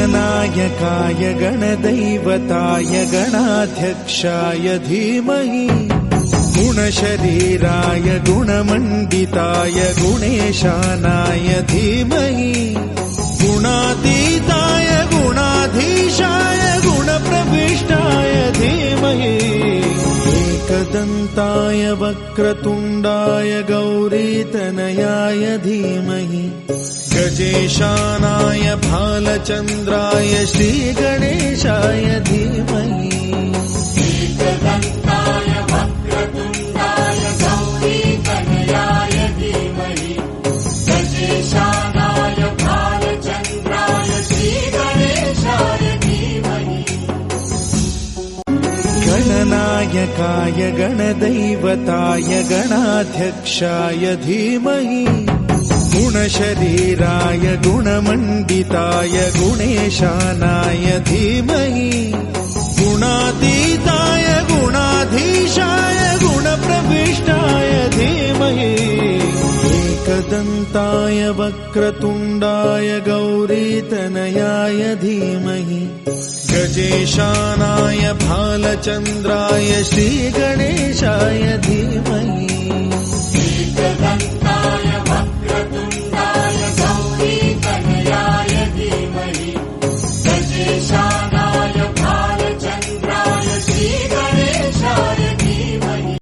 गणनायकाय गणदैवताय गणाध्यक्षाय धीमहि गुणशरीराय गुणमण्डिताय गुणेशानाय धीमहि गुणातीताय गुणाधीशाय गुणप्रविष्टाय धीमहि एकदन्ताय वक्रतुण्डाय गौरीतनयाय धीमहि गजेशानाय भालचन्द्राय श्रीगणेशाय धीमहि एकदन्ताय वक्रतुण्डाय गौरीतनयाय धीमहि गजेशानाय भालचन्द्राय श्रीगणेशाय धीमहि गणनायकाय गणदैवताय गणाध्यक्षाय धीमहि गुणशरीराय गुणमण्डिताय गुणेशानाय धीमहि गुणातीताय गुणाधीशाय गुणप्रविष्टाय धीमहि एकदन्ताय वक्रतुण्डाय गौरीतनयाय धीमहि गजेशानाय भालचन्द्राय श्रीगणेशाय धीमहि